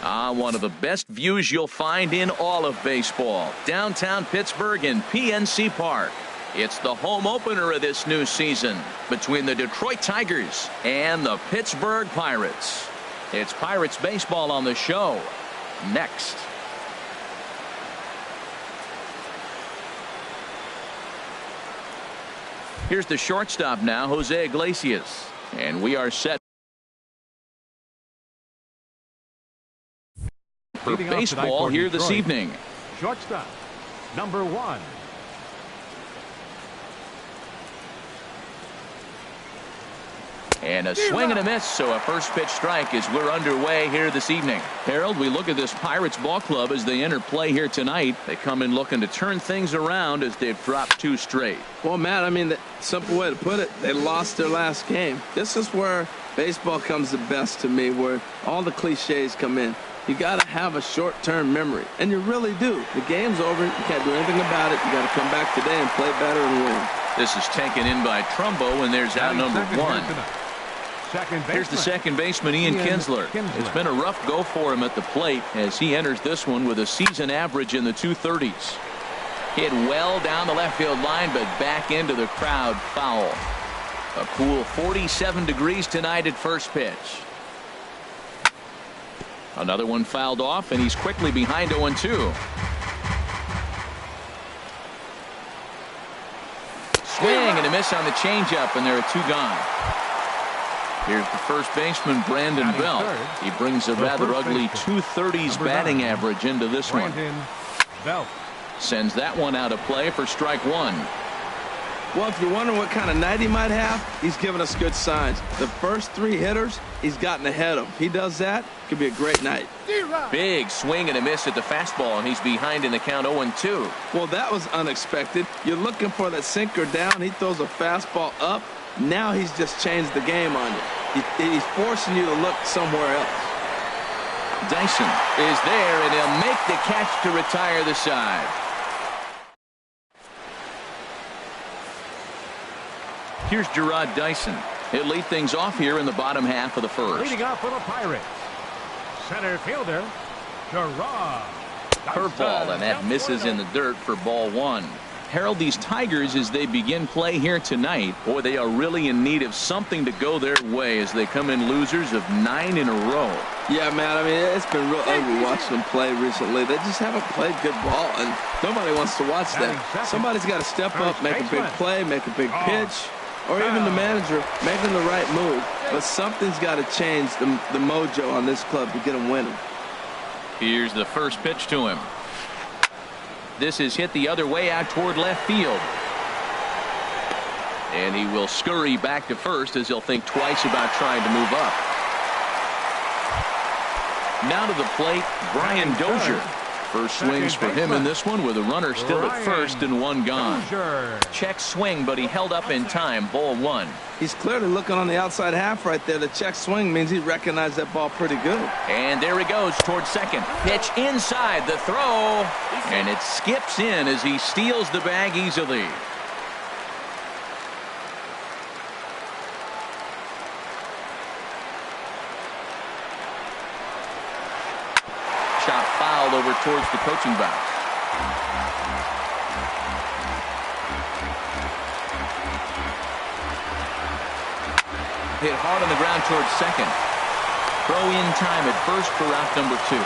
One of the best views you'll find in all of baseball. Downtown Pittsburgh in PNC Park. It's the home opener of this new season between the Detroit Tigers and the Pittsburgh Pirates. It's Pirates baseball on the show. Next. Here's the shortstop now, Jose Iglesias. And we are set for baseball here this evening. Shortstop, number 1. And a swing and a miss, so a first pitch strike as we're underway here this evening. Harold, we look at this Pirates ball club as they enter play here tonight. They come in looking to turn things around as they've dropped 2 straight. Well, Matt, I mean, the simple way to put it, they lost their last game. This is where baseball comes the best to me, where all the cliches come in. You got to have a short-term memory, and you really do. The game's over. You can't do anything about it. You got to come back today and play better and win. This is taken in by Trumbo, and there's out number 1. Here's the second baseman, Ian Kinsler. It's been a rough go for him at the plate as he enters this one with a season average in the 230s. Hit well down the left field line, but back into the crowd foul. A cool 47 degrees tonight at first pitch. Another one fouled off, and he's quickly behind 0-2. Swing and a miss on the changeup, and there are 2 gone. Here's the first baseman, Brandon Belt. He brings a rather ugly 230s batting average into this one. Sends that one out of play for strike 1. Well, if you're wondering what kind of night he might have, he's giving us good signs. The first 3 hitters, he's gotten ahead of. He does that, could be a great night. Big swing and a miss at the fastball, and he's behind in the count 0-2. Well, that was unexpected. You're looking for that sinker down. He throws a fastball up. Now he's just changed the game on you. He's forcing you to look somewhere else. Dyson is there, and he'll make the catch to retire the side. Here's Gerard Dyson. He'll lead things off here in the bottom half of the first. Leading off for the Pirates, center fielder, Gerard Dyson. Curveball, and that misses in the dirt for ball 1. Harold, these Tigers, as they begin play here tonight, boy, they are really in need of something to go their way as they come in losers of 9 in a row. Yeah, man, I mean, it's been real ugly watching them play recently. They just haven't played good ball, and nobody wants to watch that. Somebody's got to step up, make a big play, make a big pitch, or even the manager making the right move. But something's got to change the mojo on this club to get them winning. Here's the first pitch to him. This is hit the other way out toward left field. And he will scurry back to first as he'll think twice about trying to move up. Now to the plate, Brian Dozier. First swings for him in this one with a runner still at first and 1 gone. Check swing, but he held up in time. Ball 1. He's clearly looking on the outside half right there. The check swing means he recognized that ball pretty good. And there he goes towards second. Pitch inside, the throw. And it skips in as he steals the bag easily. Shot fouled over towards the coaching box. Hit hard on the ground towards second. Throw in time at first for out number 2.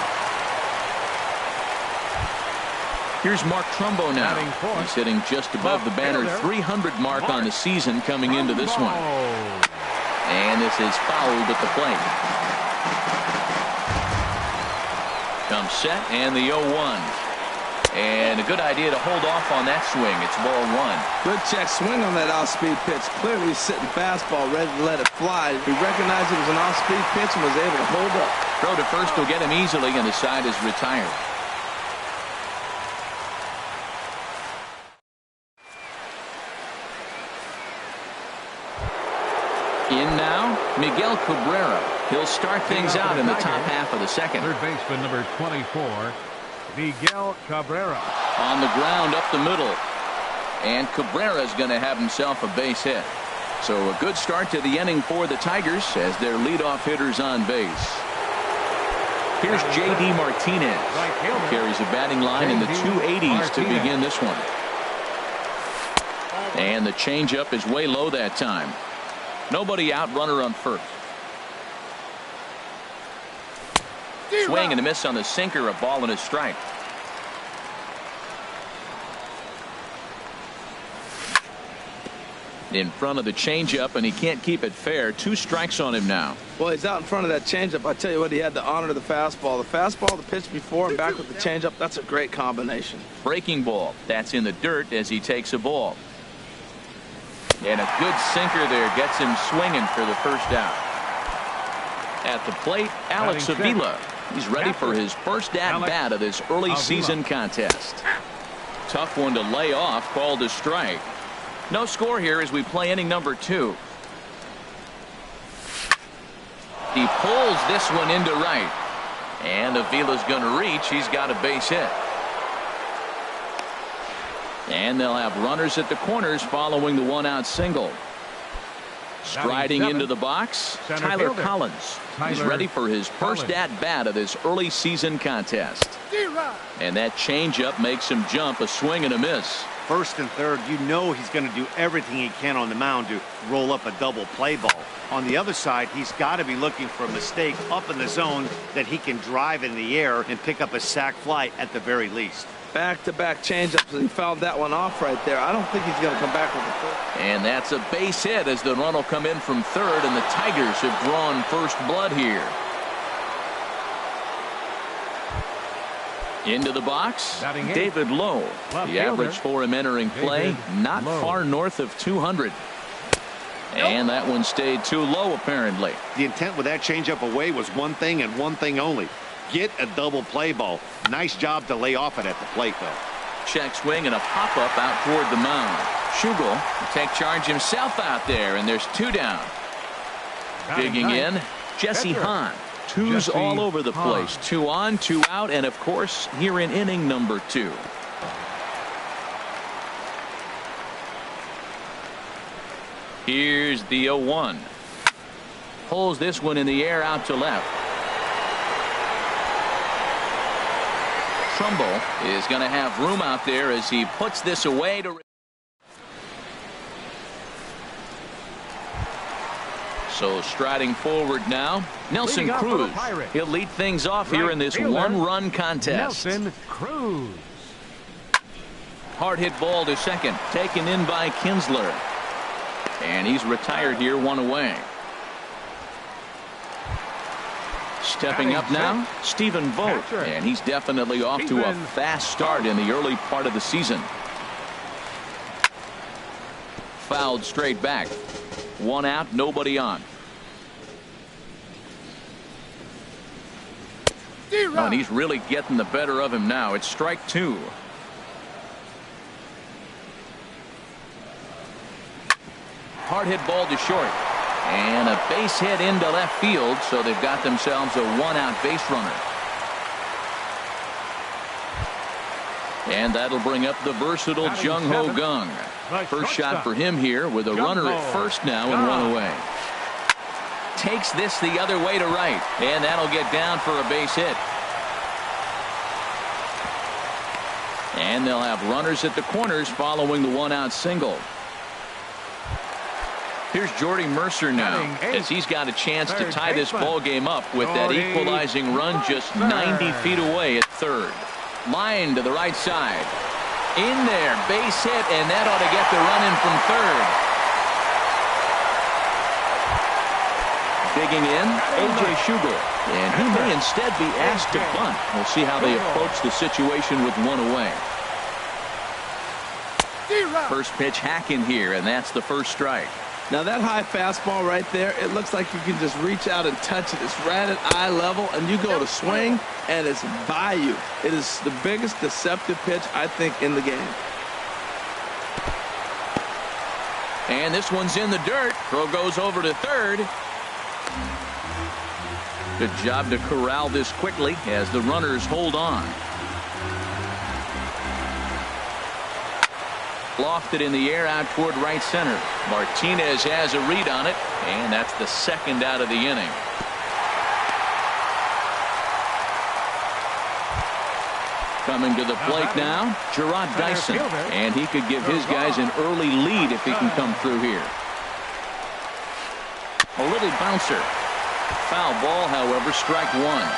Here's Mark Trumbo now. He's hitting just above the banner 300 mark on the season coming into this one. And this is fouled at the plate. Comes set and the 0-1. And a good idea to hold off on that swing. It's ball 1. Good check swing on that off-speed pitch. Clearly sitting fastball ready to let it fly. He recognized it was an off-speed pitch and was able to hold up. Throw to first will get him easily, and the side is retired. In now, Miguel Cabrera. He'll start things out in the top half of the second. Third baseman number 24, Miguel Cabrera. On the ground up the middle. And Cabrera's going to have himself a base hit. So a good start to the inning for the Tigers as their leadoff hitter's on base. Here's J.D. Martinez. Carries a batting line in the 280s to begin this one. And the changeup is way low that time. Nobody out, runner on first. Swing and a miss on the sinker, a ball and a strike. In front of the changeup, and he can't keep it fair. 2 strikes on him now. Well, he's out in front of that changeup. I tell you what, he had to honor the fastball. The fastball, the pitch before, and back with the changeup. That's a great combination. Breaking ball. That's in the dirt as he takes a ball. And a good sinker there gets him swinging for the first out. At the plate, Alex Avila. He's ready for his first at-bat of this early season contest. Tough one to lay off, called a strike. No score here as we play inning number 2. He pulls this one into right. And Avila's going to reach. He's got a base hit. And they'll have runners at the corners following the 1-out single. Striding into the box, Tyler Collins. He's ready for his first at-bat of this early season contest. And that changeup makes him jump, a swing and a miss. First and third, you know he's going to do everything he can on the mound to roll up a double play ball. On the other side, he's got to be looking for a mistake up in the zone that he can drive in the air and pick up a sac fly at the very least. Back-to-back changeups, and he fouled that one off right there. I don't think he's going to come back with a third. And that's a base hit as the run will come in from third, and the Tigers have drawn first blood here. Into the box, David Lowe. The average for him entering play, not far north of 200. And that one stayed too low, apparently. The intent with that changeup away was one thing and one thing only. Get a double play ball. Nice job to lay off it at the plate, though. Check swing and a pop-up out toward the mound. Schugel will take charge himself out there, and there's 2 down. Digging in, Jesse Hahn. 2's all over the place. 2 on, 2 out, and of course, here in inning number 2. Here's the 0-1. Pulls this one in the air out to left. Trumbo is going to have room out there as he puts this away to. So striding forward now, Nelson Cruz. He'll lead things off here in this 1-run contest. Nelson Cruz. Hard hit ball to second, taken in by Kinsler. And he's retired here, 1 away. Stepping up now, Stephen Vogt, and he's definitely off to a fast start in the early part of the season. Fouled straight back. 1 out, nobody on. Oh, and he's really getting the better of him now. It's strike 2. Hard hit ball to short. And a base hit into left field, so they've got themselves a 1-out base runner. And that'll bring up the versatile Jung Ho Gung. First shot for him here with a runner at first now and 1 away. Takes this the other way to right, and that'll get down for a base hit. And they'll have runners at the corners following the 1-out single. Here's Jordy Mercer now, as he's got a chance to tie this ball game up with that equalizing run just 90 feet away at third. Line to the right side. In there, base hit, and that ought to get the run in from third. Digging in, A.J. Schugel, and he may instead be asked to bunt. We'll see how they approach the situation with 1 away. First pitch hacking here, and that's the first strike. Now that high fastball right there, it looks like you can just reach out and touch it. It's right at eye level, and you go to swing, and it's by you. It is the biggest deceptive pitch, I think, in the game. And this one's in the dirt. Throw goes over to third. Good job to corral this quickly as the runners hold on. Lofted in the air out toward right center. Martinez has a read on it, and that's the 2nd out of the inning. Coming to the plate now, Gerard Dyson. And he could give his guys an early lead if he can come through here. A little bouncer. Foul ball, however, strike one.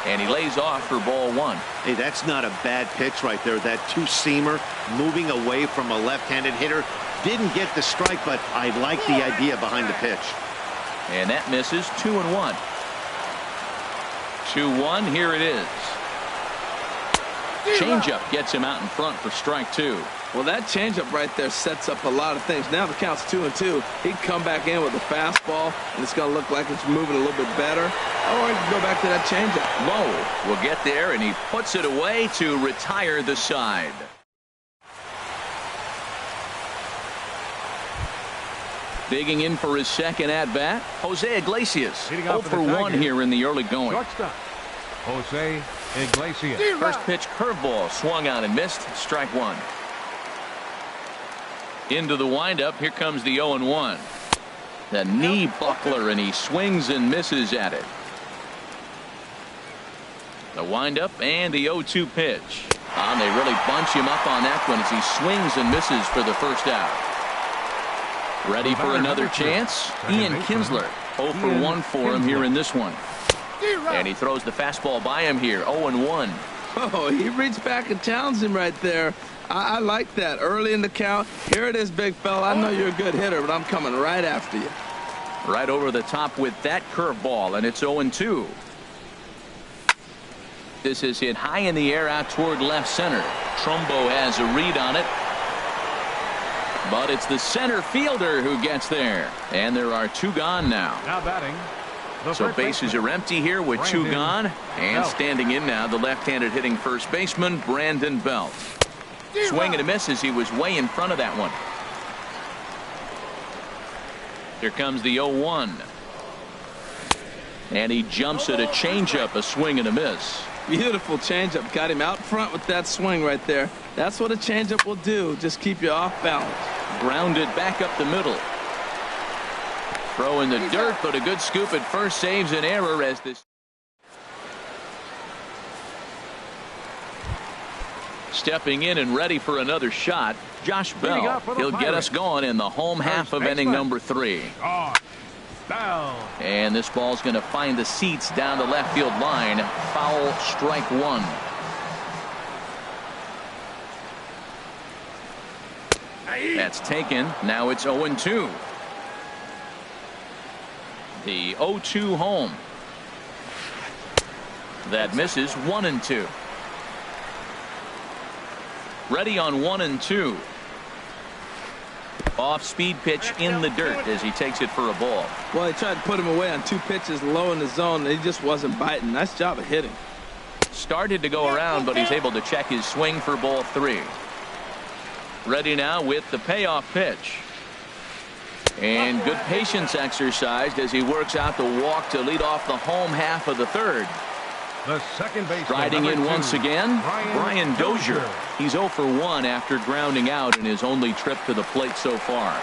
And he lays off for ball one. Hey, that's not a bad pitch right there. That two-seamer moving away from a left-handed hitter. Didn't get the strike, but I like the idea behind the pitch. And that misses. 2-1. 2-1. Here it is. Changeup gets him out in front for strike two. Well, that changeup right there sets up a lot of things. Now the count's 2-2. He can come back in with a fastball, and it's going to look like it's moving a little bit better. Or he can go back to that changeup. Lowe will get there, and he puts it away to retire the side. Digging in for his second at-bat, Jose Iglesias. 0 for 1 here in the early going. Shortstop, Jose Iglesias. First pitch curveball swung out and missed. Strike one. Into the windup. Here comes the 0-1. The knee buckler, and he swings and misses at it. The windup and the 0-2 pitch. And they really bunch him up on that one as he swings and misses for the first out. Ready for another chance? Ian Kinsler. 0 for 1 for him here in this one. And he throws the fastball by him here. 0-1. Oh, he reached back and challenged him right there. I like that. Early in the count. Here it is, big fella. I know you're a good hitter, but I'm coming right after you. Right over the top with that curveball, and it's 0-2. This is hit high in the air out toward left center. Trumbo has a read on it. But it's the center fielder who gets there. And there are two gone now. Now batting. So bases are empty here with two gone. And standing in now, the left-handed hitting first baseman, Brandon Belt. Swing and a miss as he was way in front of that one. Here comes the 0-1. And he jumps at a changeup, a swing and a miss. Beautiful changeup. Got him out front with that swing right there. That's what a changeup will do. Just keep you off balance. Grounded back up the middle. Throw in the dirt, but a good scoop at first saves an error as this. Stepping in and ready for another shot, Josh Bell. He'll get us going in the home half of inning number 3. And this ball's going to find the seats down the left field line. Foul, strike one. That's taken. Now it's 0-2. The 0-2 home. That misses. 1-2. Ready on 1-2. Off speed pitch in the dirt as he takes it for a ball. Well, he tried to put him away on 2 pitches low in the zone. He just wasn't biting. Nice job of hitting. Started to go around, but he's able to check his swing for ball 3. Ready now with the payoff pitch. And good patience exercised as he works out the walk to lead off the home half of the 3rd. The second base. Riding in once again, Brian Dozier. He's 0 for 1 after grounding out in his only trip to the plate so far.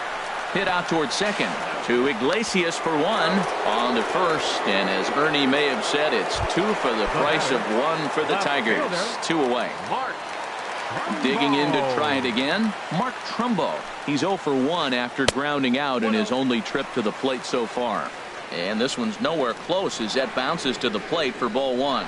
Hit out towards second to Iglesias for 1 on the first. And as Ernie may have said, it's 2 for the price of 1 for the Tigers. 2 away. Digging in to try it again, Mark Trumbo. He's 0 for 1 after grounding out in his only trip to the plate so far. And this one's nowhere close as that bounces to the plate for ball 1.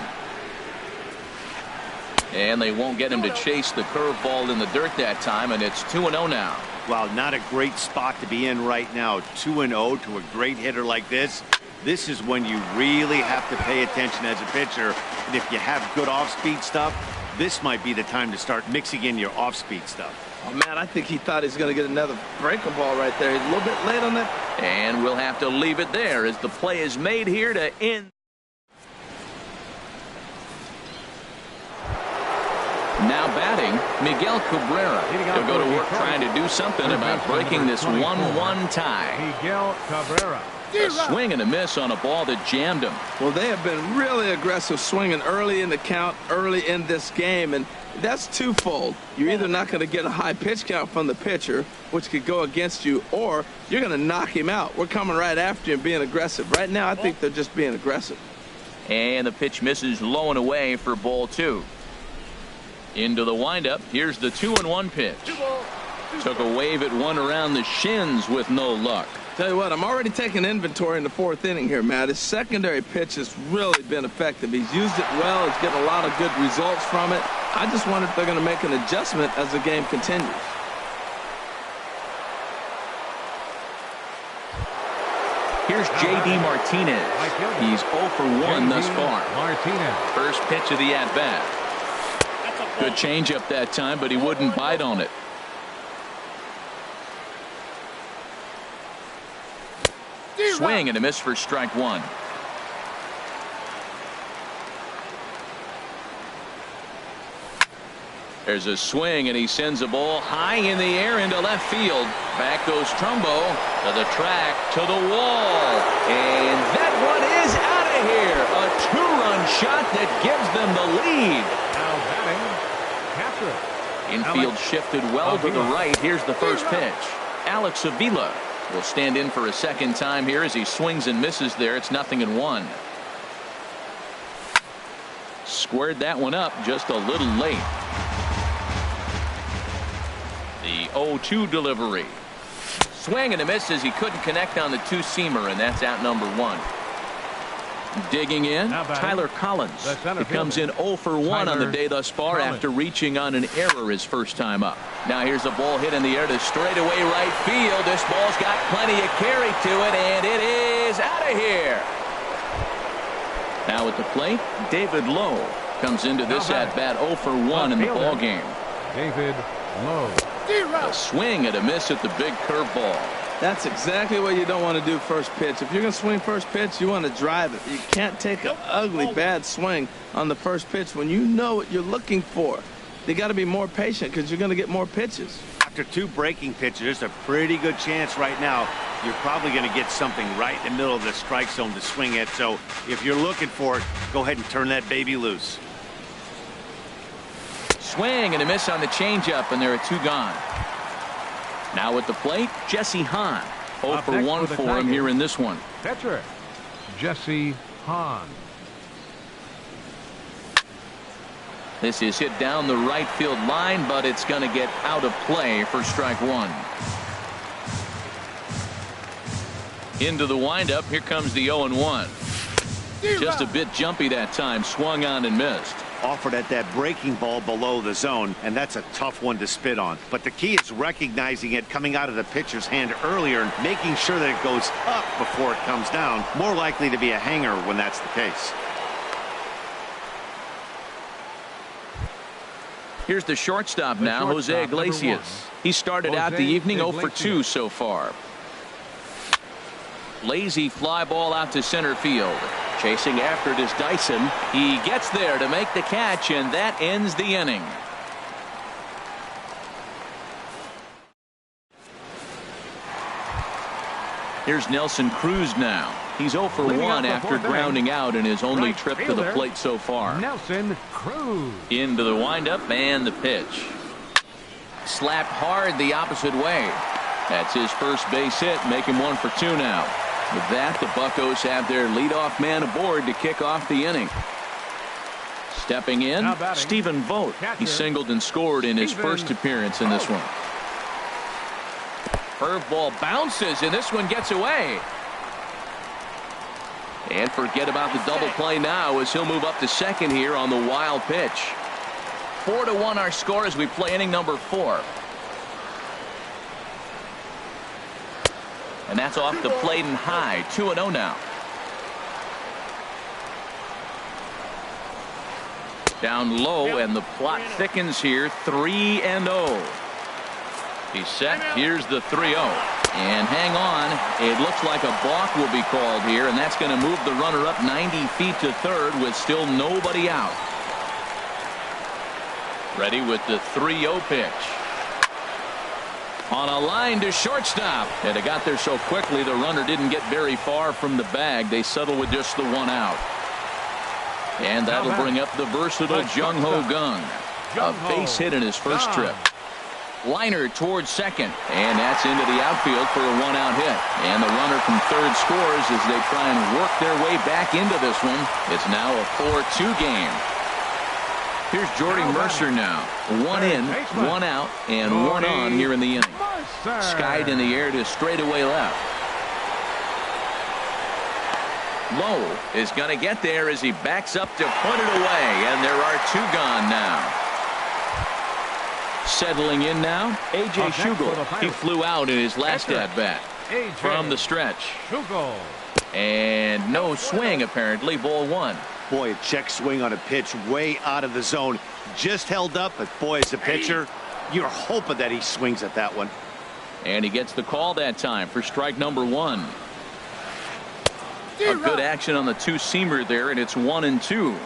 And they won't get him to chase the curveball in the dirt that time, and it's 2-0 now. Wow, not a great spot to be in right now. 2-0 to a great hitter like this. This is when you really have to pay attention as a pitcher. And if you have good off-speed stuff, this might be the time to start mixing in your off-speed stuff. Oh, man, I think he thought he was going to get another breaking ball right there. He's a little bit late on that. And we'll have to leave it there as the play is made here to end. Now batting, Miguel Cabrera. He'll go to work trying to do something about breaking this 1-1 tie. Miguel Cabrera. A swing and a miss on a ball that jammed him. Well, they have been really aggressive swinging early in the count, early in this game, and That's twofold. You're either not going to get a high pitch count from the pitcher, which could go against you, or you're going to knock him out. We're coming right after you and being aggressive. Right now, I think they're just being aggressive. And the pitch misses low and away for ball 2. Into the windup. Here's the 2-1 pitch. Took a wave at one around the shins with no luck. Tell you what, I'm already taking inventory in the 4th inning here, Matt. His secondary pitch has really been effective. He's used it well. He's getting a lot of good results from it. I just wonder if they're going to make an adjustment as the game continues. Here's J.D. Martinez. He's 0 for 1 thus far. First pitch of the at-bat. Good changeup that time, but he wouldn't bite on it. Swing and a miss for strike 1. There's a swing, and he sends a ball high in the air into left field. Back goes Trumbo to the track, to the wall. And that one is out of here. A 2-run shot that gives them the lead. Now batting, catcher. Infield shifted well to the right. Here's the first pitch. Alex Avila will stand in for a second time here as he swings and misses there. It's 0-1. Squared that one up just a little late. The 0-2 delivery. Swing and a miss as he couldn't connect on the two-seamer, and that's out number 1. Digging in, Tyler Collins. It comes in 0 for 1 on the day thus far after reaching on an error his first time up. Now here's a ball hit in the air to straightaway right field. This ball's got plenty of carry to it, and it is out of here. Now at the plate, David Lowe comes into this at-bat 0 for 1 in the ballgame. David Lowe. A swing and a miss at the big curveball. That's exactly what you don't want to do first pitch. If you're going to swing first pitch, you want to drive it. You can't take an ugly, bad swing on the first pitch when you know what you're looking for. You got to be more patient because you're going to get more pitches. After 2 breaking pitches, there's a pretty good chance right now you're probably going to get something right in the middle of the strike zone to swing at. So if you're looking for it, go ahead and turn that baby loose. Swing and a miss on the changeup, and there are 2 gone. Now at the plate, Jesse Hahn. 0 for 1 for him here in this one. Catcher, Jesse Hahn. This is hit down the right field line, but it's going to get out of play for strike 1. Into the windup. Here comes the 0-1. Just a bit jumpy that time. Swung on and missed. Offered at that breaking ball below the zone, and that's a tough one to spit on. But the key is recognizing it coming out of the pitcher's hand earlier and making sure that it goes up before it comes down. More likely to be a hanger when that's the case. Here's the shortstop now, Jose Iglesias. He started out the evening 0 for 2 so far. Lazy fly ball out to center field. Chasing after it is Dyson. He gets there to make the catch, and that ends the inning. Here's Nelson Cruz now. He's 0 for 1 after grounding out in his only trip to the plate so far. Nelson Cruz. Into the windup and the pitch. Slapped hard the opposite way. That's his first base hit, make him 1 for 2 now. With that, the Buccos have their leadoff man aboard to kick off the inning. Stepping in, Stephen Vogt. He singled and scored in his first appearance in this one. Curveball bounces, and this one gets away. And forget about the double play now as he'll move up to second here on the wild pitch. 4-1 our score as we play inning number 4. And that's off the plate and high. 2-0 now. Down low, and the plot thickens here. 3-0. He's set. Here's the 3-0. And hang on. It looks like a balk will be called here, and that's going to move the runner up 90 feet to third with still nobody out. Ready with the 3-0 pitch. On a line to shortstop, and it got there so quickly the runner didn't get very far from the bag. They settle with just the 1 out. And that'll bring up the versatile Jung Ho Gung. A base hit in his first trip. Liner towards second, and that's into the outfield for a one-out hit. And the runner from third scores as they try and work their way back into this one. It's now a 4-2 game. Here's Jordy Mercer now. One in, one out, and one on here in the inning. Skied in the air to straightaway left. Lowe is going to get there as he backs up to put it away, and there are two gone now. Settling in now, A.J. Schugel. He flew out in his last at-bat from the stretch. And no swing, apparently. Ball one. Boy, a check swing on a pitch way out of the zone. Just held up, but boy, as a pitcher, you're hoping that he swings at that one. And he gets the call that time for strike number one. A good action on the two-seamer there, and it's 1-2.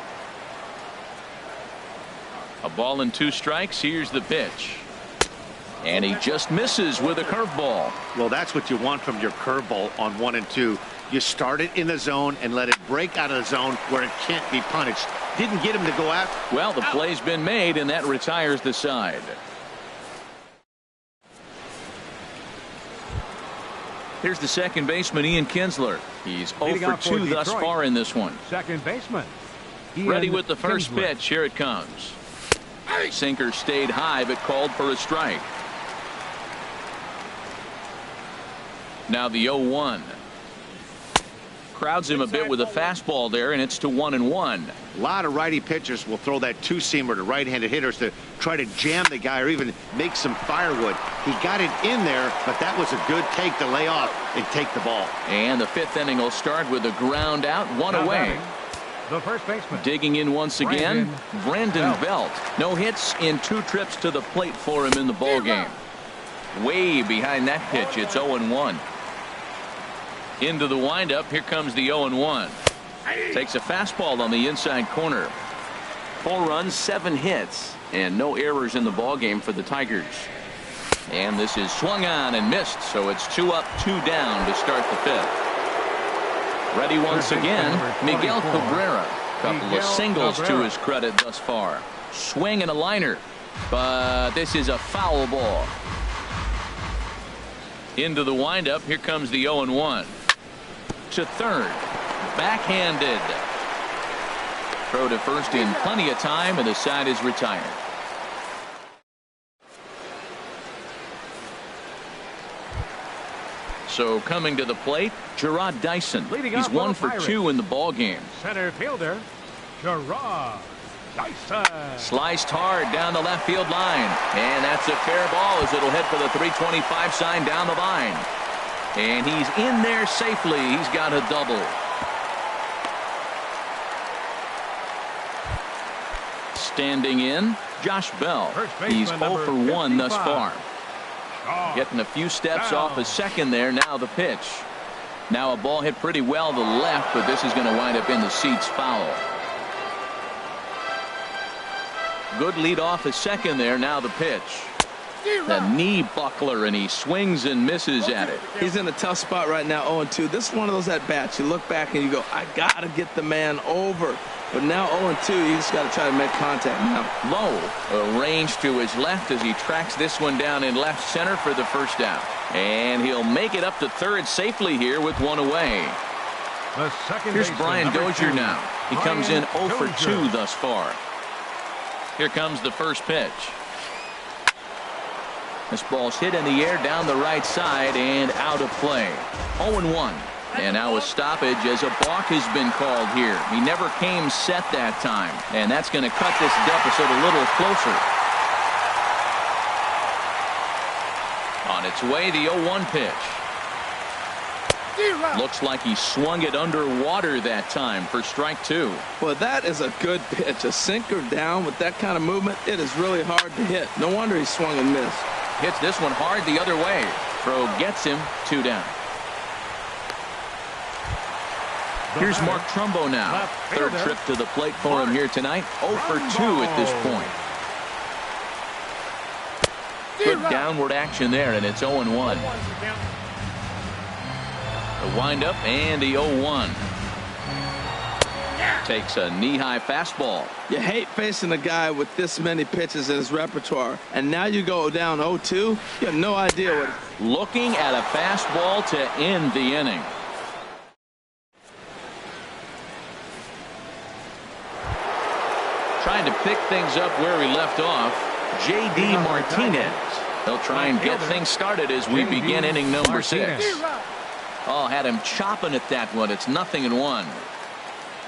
A ball and two strikes. Here's the pitch. And he just misses with a curveball. Well, that's what you want from your curveball on 1-2. You start it in the zone and let it break out of the zone where it can't be punished. Didn't get him to go out. Well, the play's been made, and that retires the side. Here's the second baseman, Ian Kinsler. He's 0 for 2 thus far in this one. Second baseman. Ready with the first pitch. Here it comes. Sinker stayed high, but called for a strike. Now the 0-1. Crowds him a bit with a fastball there, and it's to 1-1. A lot of righty pitchers will throw that two-seamer to right-handed hitters to try to jam the guy or even make some firewood. He got it in there, but that was a good take to lay off and take the ball. And the fifth inning will start with a ground out, one away. The first baseman. Digging in once again, Brandon Belt. No hits in 2 trips to the plate for him in the ball game. Way behind that pitch, it's 0-1. Into the windup, here comes the 0-1. Takes a fastball on the inside corner. 4 runs, 7 hits, and no errors in the ball game for the Tigers. And this is swung on and missed, so it's 2 up, 2 down to start the fifth. Ready once again, Miguel Cabrera. Couple of singles to his credit thus far. Swing and a liner, but this is a foul ball. Into the windup, here comes the 0-1. To third, backhanded. Throw to first in plenty of time, and the side is retired. So coming to the plate, Gerard Dyson. He's 1 for 2 in the ball game. Center fielder, Gerard Dyson. Sliced hard down the left field line, and that's a fair ball as it'll hit for the 325 sign down the line. And he's in there safely. He's got a double. Standing in, Josh Bell. He's 0 for 1 thus far. Getting a few steps off a second there. Now the pitch. Now a ball hit pretty well to the left, but this is going to wind up in the seats foul. Good lead off a second there. Now the pitch. The knee buckler, and he swings and misses at it. He's in a tough spot right now, 0-2. This is one of those at-bats. You look back and you go, I got to get the man over. But now 0-2, you just got to try to make contact now. Lowe arranged to his left as he tracks this one down in left center for the first out. And he'll make it up to third safely here with 1 away. Here's Brian Dozier now. He comes in 0 for 2 thus far. Here comes the first pitch. This ball's hit in the air down the right side and out of play. 0-1. And now a stoppage as a balk has been called here. He never came set that time. And that's going to cut this deficit a little closer. On its way, the 0-1 pitch. Looks like he swung it underwater that time for strike 2. Well, that is a good pitch. A sinker down with that kind of movement, it is really hard to hit. No wonder he swung and missed. Hits this one hard the other way. Throw gets him, 2 down. Here's Mark Trumbo now. Third trip to the plate for him here tonight. 0 for 2 at this point. Good downward action there, and it's 0-1. The windup and the 0-1. Takes a knee-high fastball. You hate facing a guy with this many pitches in his repertoire, and now you go down 0-2. You have no idea what. Looking at a fastball to end the inning. Trying to pick things up where he left off, J.D. Martinez. They'll try and get things started as we begin inning number 6. Oh, had him chopping at that one. It's 0-1.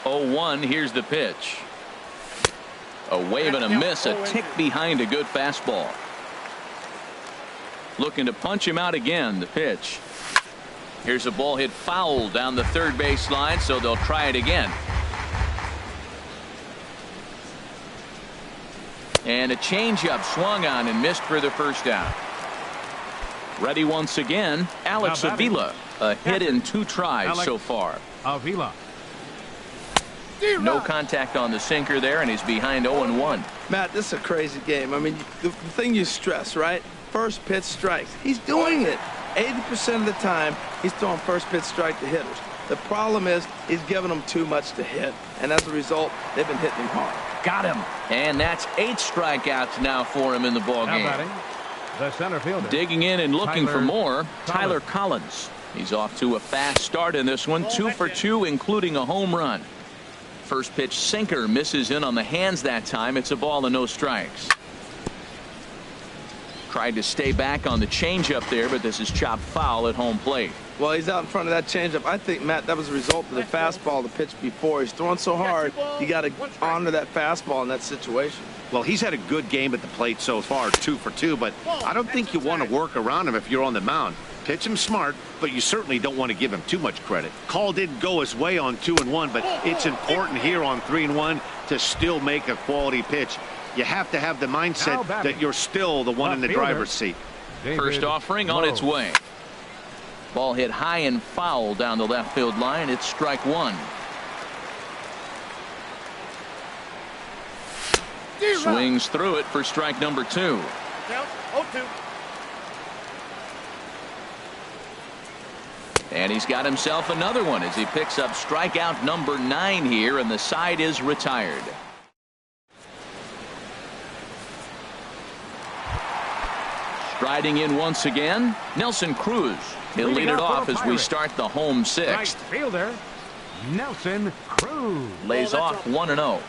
0-1. Here's the pitch. A wave and a miss, a tick behind a good fastball. Looking to punch him out again. The pitch. Here's a ball hit foul down the third base line, so they'll try it again. And a changeup swung on and missed for the first out. Ready once again, Alex Avila. A hit in 2 tries so far. Avila. No contact on the sinker there, and he's behind 0-1. Matt, this is a crazy game. I mean, the thing you stress, right? First pitch strikes. He's doing it. 80% of the time, he's throwing first pitch strike to hitters. The problem is he's giving them too much to hit, and as a result, they've been hitting him hard. Got him. And that's 8 strikeouts now for him in the ballgame. The center fielder. Digging in and looking for more, Tyler Collins. He's off to a fast start in this one, 2 for 2, including a home run. First pitch sinker misses in on the hands that time. It's a ball and no strikes. Tried to stay back on the changeup there, but this is chopped foul at home plate. Well, he's out in front of that changeup. I think, Matt, that was a result of the fastball, the pitch before. He's throwing so hard, you got to honor that fastball in that situation. Well, he's had a good game at the plate so far, 2 for 2, but I don't think you want to work around him if you're on the mound. Pitch him smart, but you certainly don't want to give him too much credit. Call didn't go his way on 2-1, but it's important here on 3-1 to still make a quality pitch. You have to have the mindset that you're still the one in the driver's seat. First offering on its way. Ball hit high and foul down the left field line. It's strike 1. Swings through it for strike number 2. Count 0-2. And he's got himself another one as he picks up strikeout number 9 here, and the side is retired. Striding in once again, Nelson Cruz. He'll lead it off as we start the home 6th. Right fielder, Nelson Cruz. Lays off 1-0.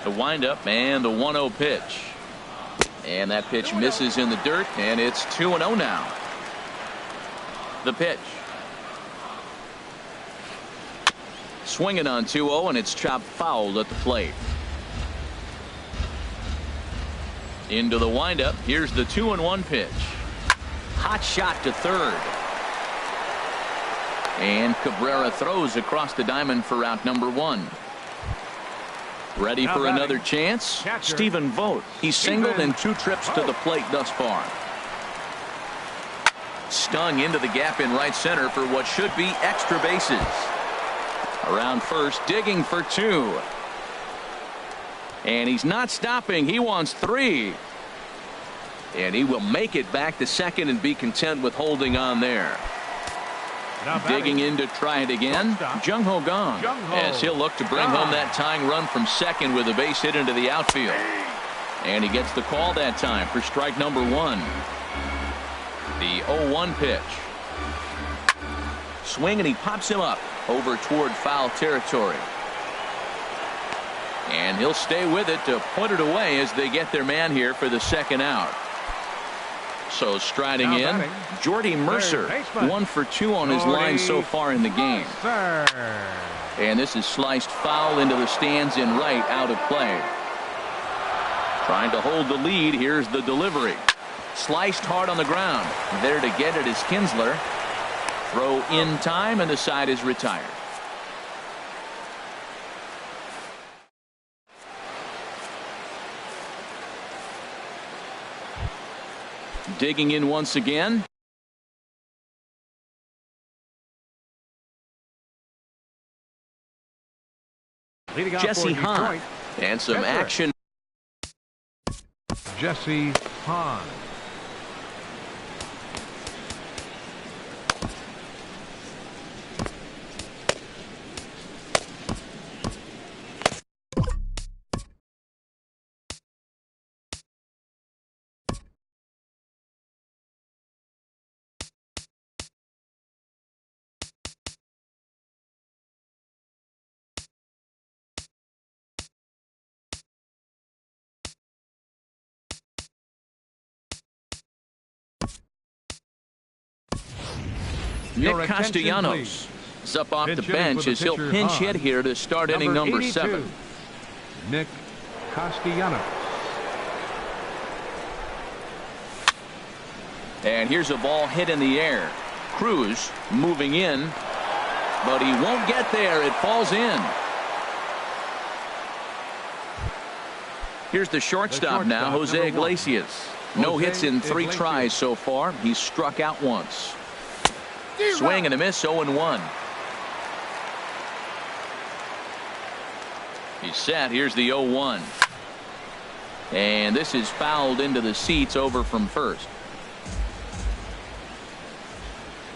The windup and the 1-0 pitch. And that pitch misses in the dirt, and it's 2-0 now. The pitch. Swinging on 2-0, and it's chopped foul at the plate. Into the windup. Here's the 2-1 pitch. Hot shot to third. And Cabrera throws across the diamond for out number 1. Ready for another chance? Stephen Vogt. He's singled in 2 trips to the plate thus far. Stung into the gap in right center for what should be extra bases. Around first, digging for 2. And he's not stopping. He wants 3. And he will make it back to second and be content with holding on there. Digging in to try it again, Jung Ho Gong, as he'll look to bring home that tying run from second with a base hit into the outfield. And he gets the call that time for strike number 1. The 0-1 pitch. Swing, and he pops him up over toward foul territory. And he'll stay with it to put it away as they get their man here for the second out. So striding in, Jordy Mercer, 1 for 2 on his line so far in the game. And this is sliced foul into the stands in right, out of play. Trying to hold the lead. Here's the delivery. Sliced hard on the ground. There to get it is Kinsler. Throw in time, and the side is retired. Digging in once again. Jesse Hahn. And some action. Jesse Hahn. Nick Castellanos is up off the bench as he'll pinch hit here to start inning number 7. Nick Castellanos. And here's a ball hit in the air. Cruz moving in, but he won't get there. It falls in. Here's the shortstop now, Jose Iglesias. No hits in 3 tries so far. He's struck out once. Swing and a miss, 0-1. He's set. Here's the 0-1. And this is fouled into the seats over from first.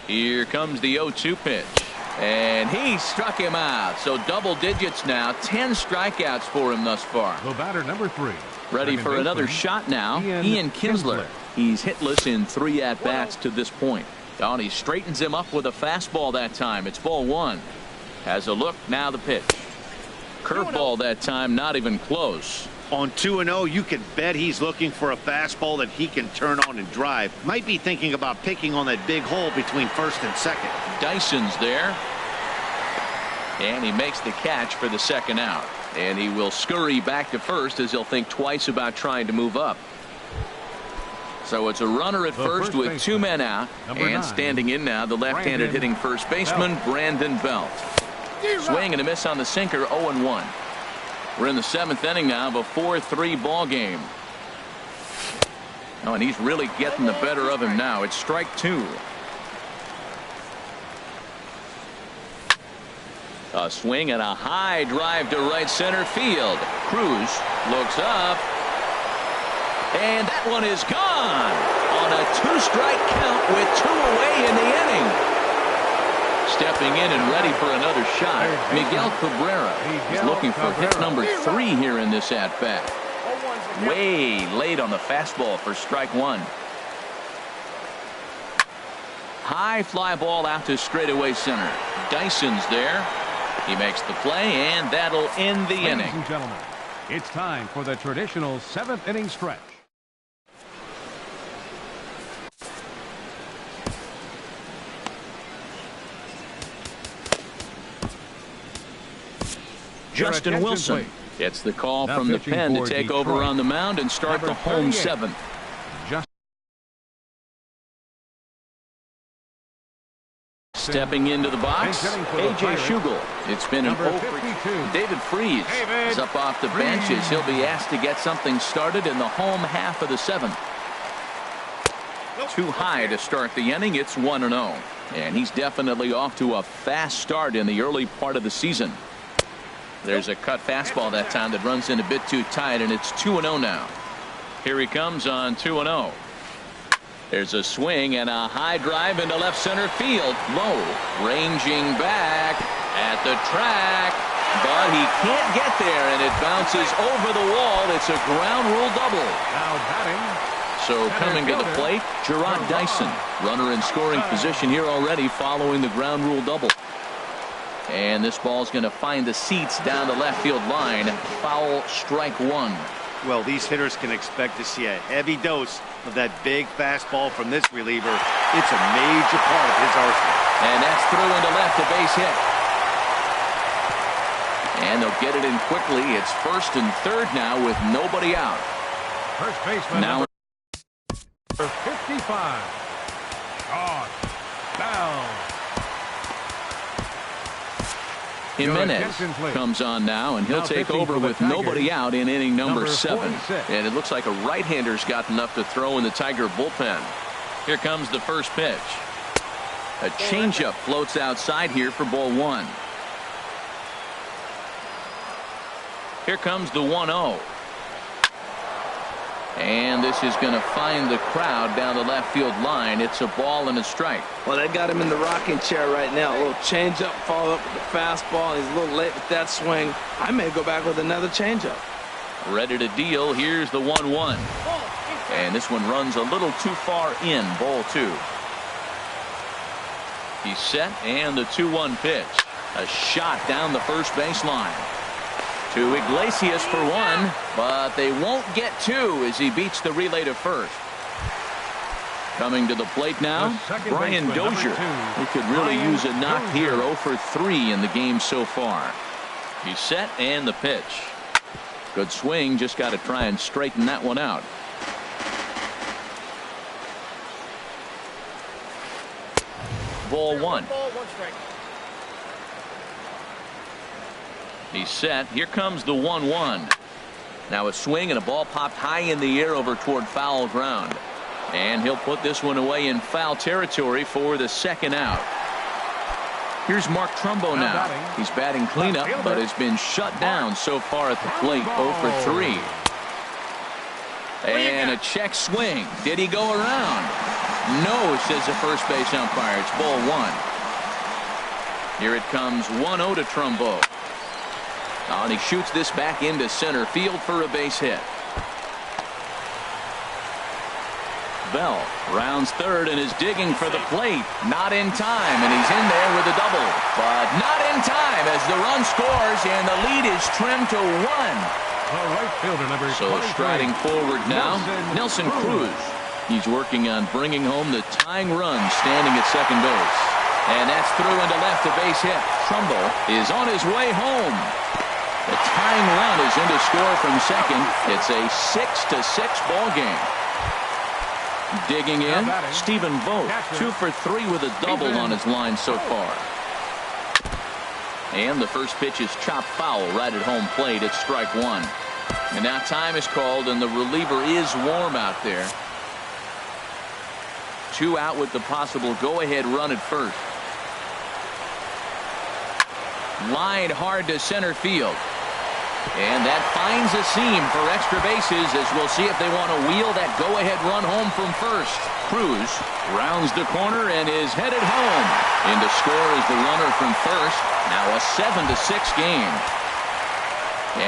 Here comes the 0-2 pitch. And he struck him out. So double digits now. 10 strikeouts for him thus far. The batter, number 3. Ready for another shot now. Ian Kinsler. He's hitless in 3 at-bats to this point. Oh, he straightens him up with a fastball that time. It's ball 1. Has a look. Now the pitch. Curveball that time. Not even close. On 2-0, you can bet he's looking for a fastball that he can turn on and drive. Might be thinking about picking on that big hole between first and second. Dyson's there. And he makes the catch for the second out. And he will scurry back to first as he'll think twice about trying to move up. So it's a runner at first with 2 men out. And standing in now, the left-handed hitting first baseman, Brandon Belt. Swing and a miss on the sinker, 0-1. We're in the 7th inning now of a 4-3 ball game. Oh, and he's really getting the better of him now. It's strike 2. A swing and a high drive to right center field. Cruz looks up. And that one is gone on a 2-strike count with 2 away in the inning. Stepping in and ready for another shot, Miguel Cabrera is looking for hit number 3 here in this at-bat. Way late on the fastball for strike 1. High fly ball out to straightaway center. Dyson's there. He makes the play, and that'll end the inning. Ladies and gentlemen, it's time for the traditional 7th inning stretch. Justin Wilson gets the call from the pen to take over on the mound and start the home 7th. Stepping into the box, A.J. Schugel. It's been an 0-for-2. David Freese is up off the bench as he'll be asked to get something started in the home half of the 7th. Too high to start the inning. It's 1-0. And he's definitely off to a fast start in the early part of the season. There's a cut fastball that time that runs in a bit too tight, and it's 2-0 now. Here he comes on 2-0. There's a swing and a high drive into left center field. Low, ranging back at the track, but he can't get there, and it bounces over the wall. It's a ground rule double. Now batting. So coming to the plate, Gerard Dyson. Runner in scoring position here already following the ground rule double. And this ball's going to find the seats down the left field line. Foul, strike 1. Well, these hitters can expect to see a heavy dose of that big fastball from this reliever. It's a major part of his arsenal. And that's through into left, a base hit. And they'll get it in quickly. It's first and third now with nobody out. First baseman Now 55. Short. Bell. Jimenez comes on now, and he'll take over with nobody out in inning number 7. And it looks like a right-hander's got enough to throw in the Tiger bullpen. Here comes the first pitch. A changeup floats outside here for ball 1. Here comes the 1-0. And this is going to find the crowd down the left field line. It's a ball and a strike. Well, they got him in the rocking chair right now. A little changeup, followed up with the fastball. He's a little late with that swing. I may go back with another changeup. Ready to deal. Here's the 1-1. And this one runs a little too far in. Ball 2. He's set, and the 2-1 pitch. A shot down the first baseline. To Iglesias for 1, but they won't get 2 as he beats the relay to first. Coming to the plate now, Brian Dozier. He could really use a knock here. 0 for 3 in the game so far. He's set and the pitch. Good swing. Just got to try and straighten that one out. Ball 1. He's set. Here comes the 1-1. Now a swing and a ball popped high in the air over toward foul ground. And he'll put this one away in foul territory for the second out. Here's Mark Trumbo now. He's batting cleanup, but has been shut down so far at the plate. 0 for 3. And a check swing. Did he go around? No, says the first base umpire. It's ball 1. Here it comes 1-0 to Trumbo. And he shoots this back into center field for a base hit. Bell rounds third and is digging for the plate. Not in time, and he's in there with a double. But not in time as the run scores, and the lead is trimmed to 1. Right fielder number so striding forward now, Nelson Cruz. He's working on bringing home the tying run standing at second base. And that's through into left, a base hit. Trumbo is on his way home. The tying run is in to score from second. It's a 6-6 ball game. Digging in, Stephen Vogt, 2 for 3 with a double on his line so far. And the first pitch is chopped foul right at home plate. It's strike 1. And now time is called, and the reliever is warm out there. 2 out with the possible go-ahead run at first. Line hard to center field. And that finds a seam for extra bases, as we'll see if they want to wheel that go-ahead run home from first. Cruz rounds the corner and is headed home. In to score is the runner from first. Now a 7-6 game.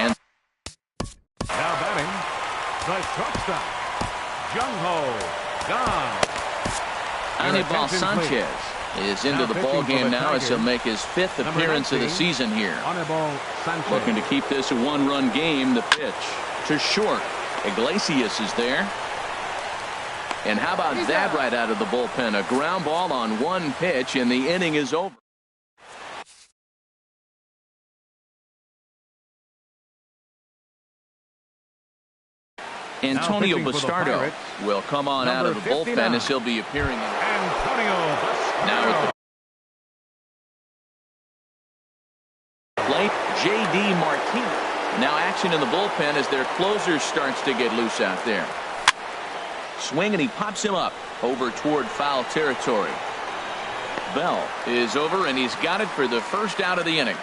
And now batting, the shortstop, Jung-Ho Kang. Anibal Sanchez is into the ball game now as he'll make his 5th appearance of the season here. Looking to keep this a 1-run game. The pitch to short. Iglesias is there. And how about that right out of the bullpen? A ground ball on 1 pitch, and the inning is over. Antonio Bastardo will come on out of the bullpen as he'll be appearing in. Now at the plate, J.D. Martinez. Now action in the bullpen as their closer starts to get loose out there. Swing, and he pops him up over toward foul territory. Bell is over, and he's got it for the first out of the inning.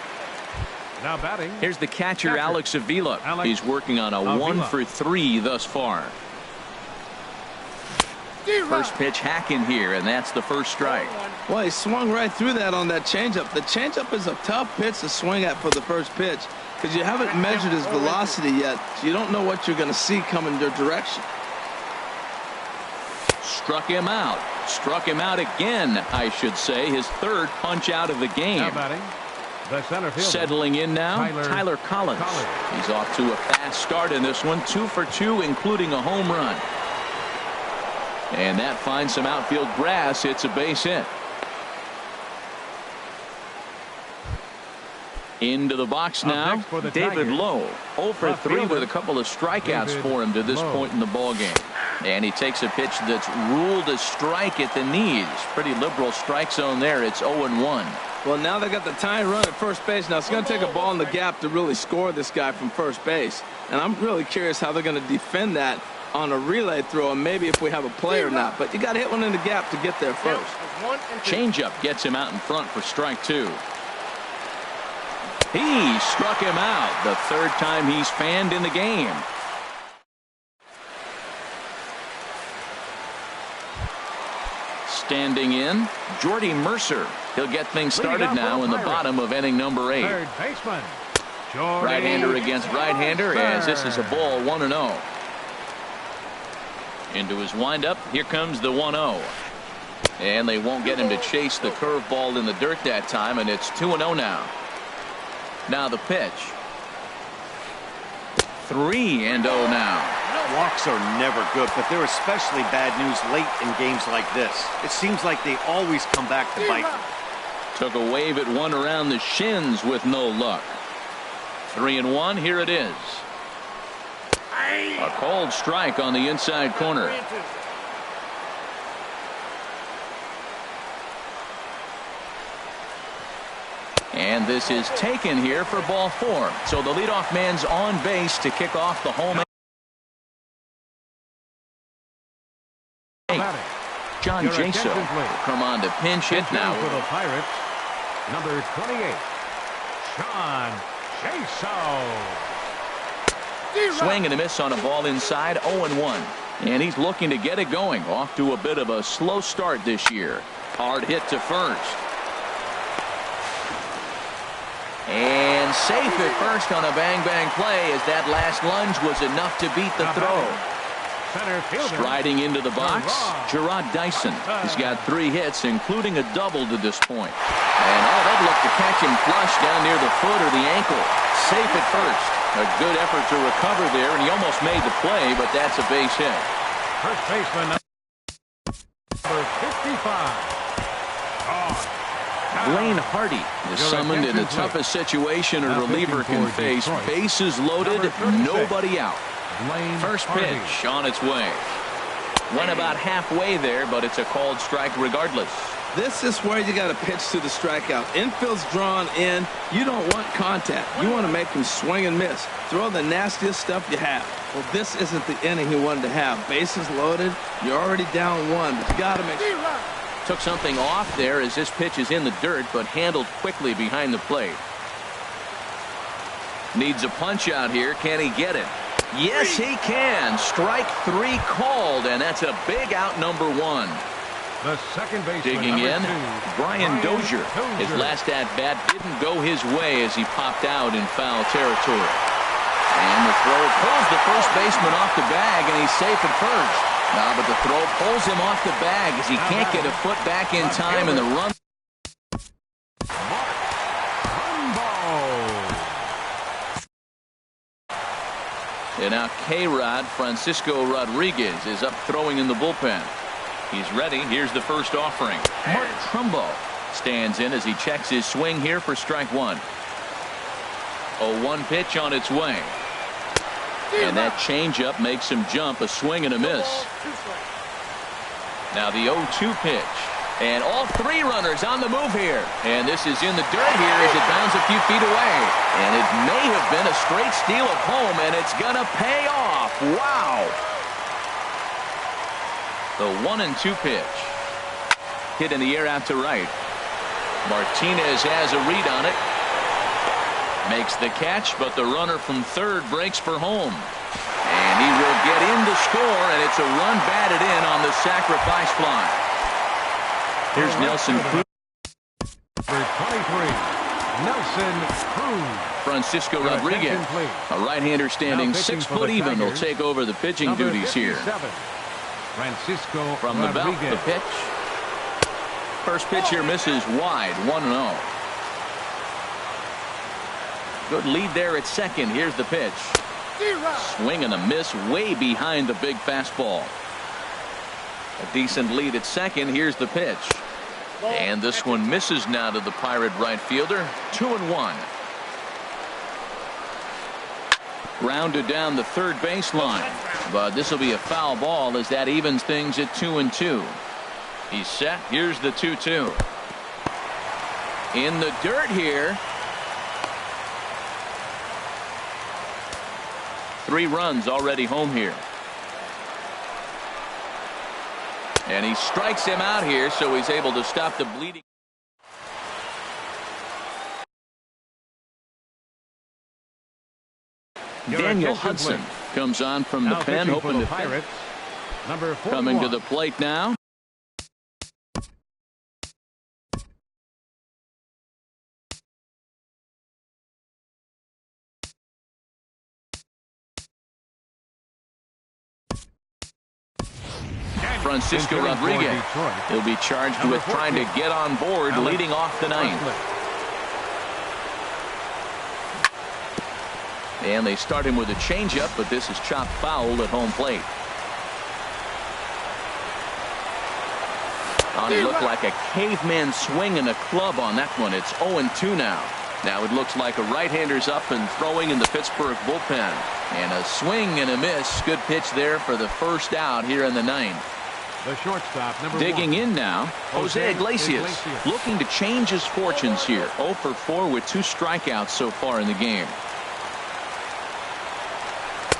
Now batting. Here's the catcher, Alex Avila. He's working on a 1 for 3 thus far. First pitch hacking here, and that's the first strike. Well, he swung right through that on that changeup. The changeup is a tough pitch to swing at for the first pitch because you haven't measured his velocity yet, so you don't know what you're going to see coming your direction. Struck him out. Struck him out again, I should say. His 3rd punch out of the game. Now batting, the center fielder, settling in now, Tyler Collins. He's off to a fast start in this one. 2 for 2, including a home run. And that finds some outfield grass. It's a base hit. Into the box now, David Lowe. 0 for 3 with a couple of strikeouts for him to this point in the ballgame. And he takes a pitch that's ruled a strike at the knees. Pretty liberal strike zone there. It's 0-1. Well, now they got the tying run at first base. Now it's going to take a ball in the gap to really score this guy from first base. And I'm really curious how they're going to defend that on a relay throw, and maybe if we have a play or not. But you got to hit one in the gap to get there first. Changeup gets him out in front for strike 2. He struck him out the 3rd time he's fanned in the game. Standing in, Jordy Mercer. He'll get things started now in the bottom of inning number 8. Third baseman, Right-hander against right-hander as this is a ball 1-0. Into his windup, here comes the 1-0. And they won't get him to chase the curveball in the dirt that time, and it's 2-0 now. Now the pitch. 3-0 now. Walks are never good, but they're especially bad news late in games like this. It seems like they always come back to bite them. Took a wave at one around the shins with no luck. 3-1, here it is. A cold strike on the inside corner. And this is taken here for ball 4. So the leadoff man's on base to kick off the home. John Jaso will come on to pinch hit now. For the Pirates, number 28, John Jaso. Swing and a miss on a ball inside, 0-1. And he's looking to get it going. Off to a bit of a slow start this year. Hard hit to first. And safe at first on a bang-bang play as that last lunge was enough to beat the throw. Striding into the box, Gerard Dyson has got 3 hits, including a double to this point. And that looked to catch him flush down near the foot or the ankle. Safe at first. A good effort to recover there, and he almost made the play, but that's a base hit. First baseman, number 55. Blaine Hardy is summoned in the toughest situation a reliever can face. Bases loaded, nobody out. First pitch on its way. Went about halfway there, but it's a called strike regardless. This is where you got to pitch to the strikeout. Infield's drawn in. You don't want contact. You want to make him swing and miss. Throw the nastiest stuff you have. Well, this isn't the inning he wanted to have. Bases loaded. You're already down 1, but you got to make sure. Took something off there as this pitch is in the dirt, but handled quickly behind the plate. Needs a punch out here. Can he get it? Yes, he can. Strike 3 called, and that's a big out, number 1. The second baseman, digging in, 2, Brian Dozier. His last at-bat didn't go his way as he popped out in foul territory. And the throw pulls the first baseman off the bag, and he's safe at first. But the throw pulls him off the bag as he can't get a foot back in time, and the run. And now K-Rod Francisco Rodriguez is up throwing in the bullpen. He's ready. Here's the first offering. Mark Trumbo stands in as he checks his swing here for strike 1. 0-1 pitch on its way. And that changeup makes him jump. A swing and a miss. Now the 0-2 pitch. And all 3 runners on the move here. And this is in the dirt here as it bounds a few feet away. And it may have been a straight steal of home, and it's going to pay off. Wow. The 1-2 pitch. Hit in the air out to right. Martinez has a read on it. Makes the catch, but the runner from third breaks for home. And he will get in to score, and it's a run batted in on the sacrifice fly. Here's Nelson Cruz. Number 23, Nelson Cruz. Francisco Rodriguez, a right-hander standing 6 foot even, will take over the pitching duties here. Francisco From the belt, the pitch. First pitch here misses wide, 1-0. Good lead there at second. Here's the pitch. Swing and a miss way behind the big fastball. A decent lead at second. Here's the pitch. And this one misses now to the Pirate right fielder. 2-1. Grounded down the third baseline. But this will be a foul ball as that evens things at 2-2. He's set. Here's the 2-2. In the dirt here. 3 runs already home here. And he strikes him out here, so he's able to stop the bleeding. Daniel Hudson comes on from the pen, hoping to Pirates. Number 41. Coming to the plate now. Francisco Rodriguez. He'll be charged with trying to get on board, leading off the ninth. And they start him with a changeup, but this is chopped foul at home plate. Oh, he looked like a caveman swinging a club on that one. It's 0-2 now. Now it looks like a right-hander's up and throwing in the Pittsburgh bullpen. And a swing and a miss. Good pitch there for the first out here in the ninth. The shortstop, number Digging 1. in now, Jose Iglesias. Looking to change his fortunes here. 0 for 4 with 2 strikeouts so far in the game.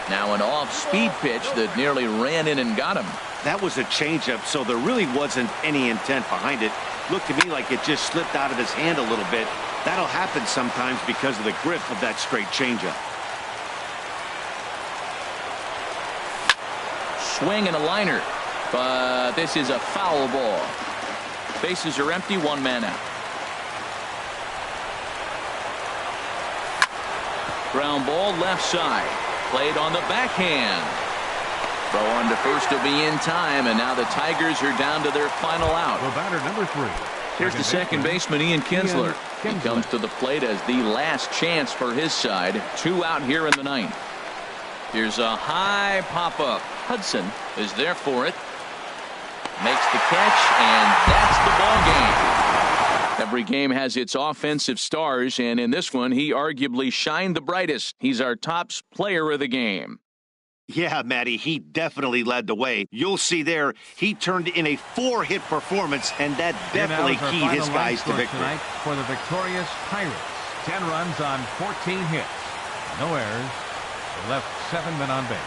Now an off-speed pitch that nearly ran in and got him. That was a changeup, so there really wasn't any intent behind it. Looked to me like it just slipped out of his hand a little bit. That'll happen sometimes because of the grip of that straight changeup. Swing and a liner. But this is a foul ball. Bases are empty, 1 man out. Ground ball left side. Played on the backhand. Throw on to first will be in time, and now the Tigers are down to their final out. The batter, number 3. Here's the second baseman, Ian Kinsler. He comes to the plate as the last chance for his side. 2 out here in the ninth. Here's a high pop-up. Hudson is there for it. Makes the catch, and that's the ball game. Every game has its offensive stars, and in this one, he arguably shined the brightest. He's our top player of the game. Yeah, Matty, he definitely led the way. You'll see there, he turned in a 4-hit performance, and that definitely keyed his guys to victory. Tonight for the victorious Pirates. 10 runs on 14 hits. No errors. They left 7 men on base.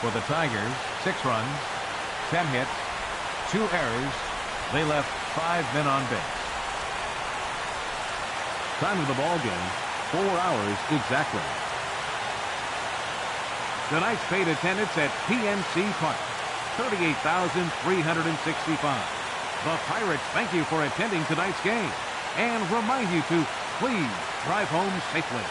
For the Tigers, 6 runs, 10 hits, 2 errors. They left 5 men on base. Time of the ball game, 4 hours exactly. Tonight's paid attendance at PNC Park, 38,365. The Pirates thank you for attending tonight's game and remind you to please drive home safely.